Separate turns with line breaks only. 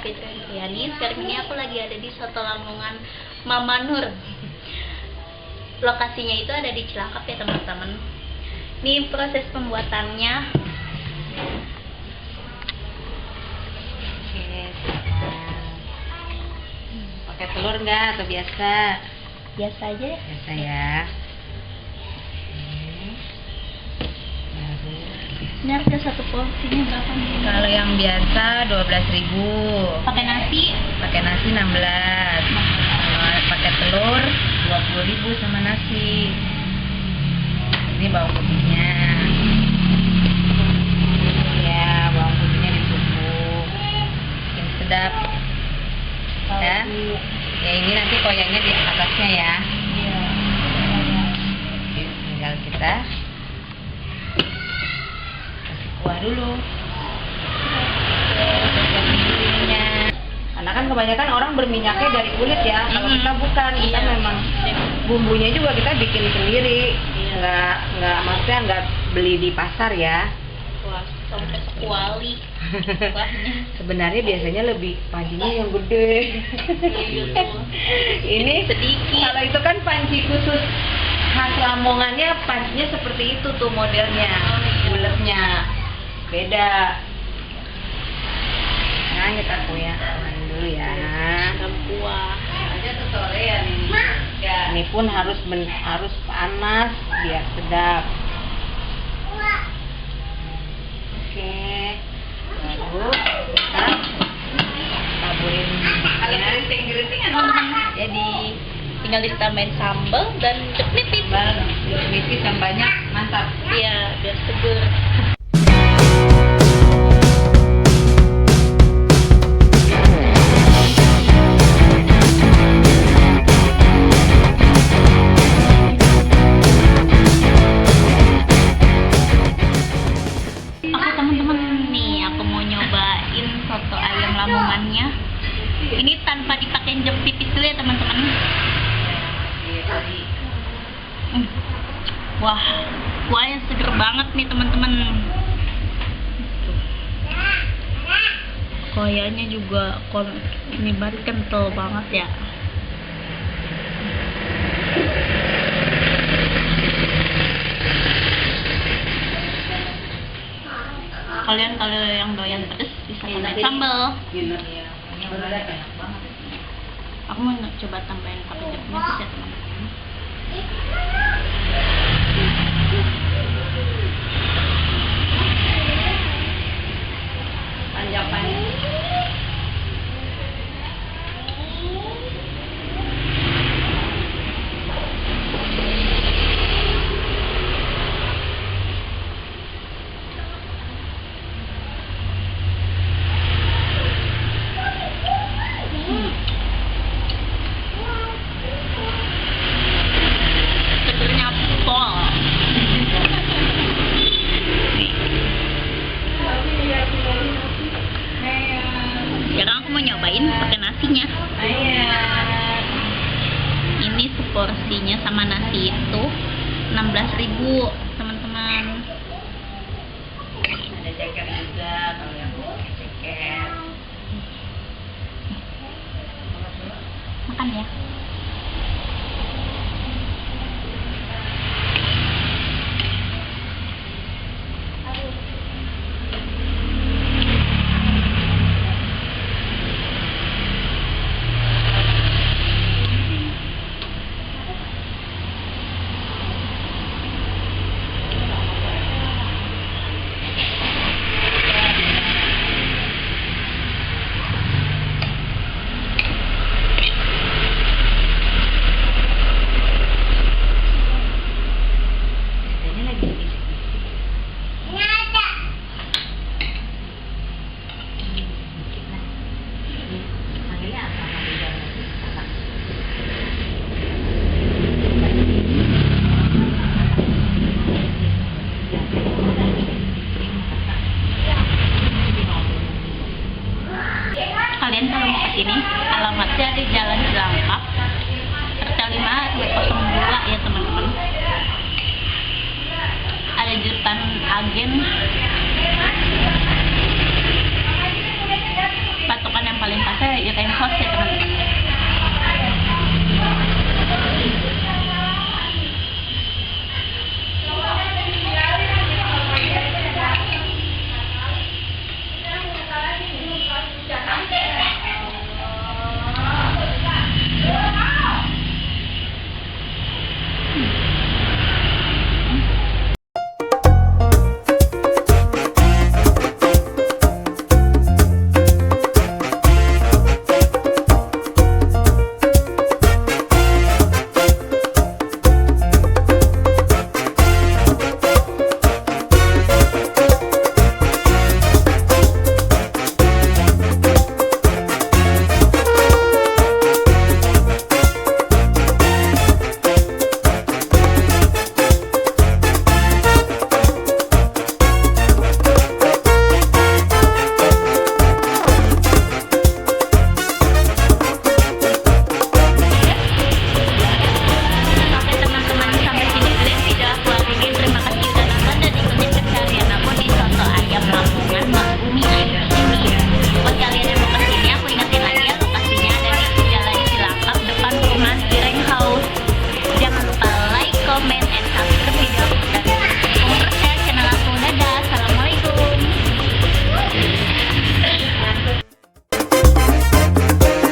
Fitri Triani. Sekarang ini aku lagi ada di Soto Lamongan Mama Nur. Lokasinya itu ada di Cilangkap ya teman-teman. Ini proses pembuatannya.
Oke, pakai telur nggak atau biasa?
Biasa aja ya.
Biasa ya.
Ini harga satu porsinya berapa nih?
Kalau yang biasa 12.000.
Pakai nasi?
Pakai nasi 16. Kalau pakai telur 20.000 sama nasi. Ini bawang putihnya. Ya, bawang putihnya ditumbuk. Bikin sedap. Ya. Ya ini nanti koyangnya di atasnya ya.
Iya.
Tinggal kita kuah dulu. Karena kan kebanyakan orang berminyaknya dari kulit ya. Kalau kita bukan, kita memang bumbunya juga kita bikin sendiri. Nggak maksudnya nggak beli di pasar ya.
Wah, sampai sekuali. Kuahnya.
Sebenarnya biasanya lebih pancinya yang gede. Ini
sedikit.
Kalau itu kan panci khusus khas Lamongannya, pancinya seperti itu tuh modelnya, bulatnya. Beda. Nah, kita kuah dulu ya.
Kuah.
Aja tuh sore ya nih. Ya. Ini pun harus panas biar sedap. Oke. Baru kita taburin
Geriting teman-teman.
jadi
Tinggal ditambahin sambal dan nipis.
nipis yang banyak, mantap.
Iya, biar seger. Soto ayam Lamongannya ini tanpa dipakai jepit itu ya teman-teman. Wah, kuahnya seger banget nih teman-teman. Koyanya juga ini banget, kental banget ya. Kalian kalau yang doyan pedes bisa tambahin sambal. Aku mau coba tambahin pakai jeruk nipis ya teman-teman.
Tanjakan.
Sekarang aku mau nyobain pakai nasinya. Ini seporsinya sama nasi itu 16.000 teman-teman.
Ada ceker juga kalau yang mau ceker.
Makan ya. Kalian kalau mau kesini, alamatnya di Jalan Cilangkap, RT 5 202 ya teman-teman. Ada di depan agen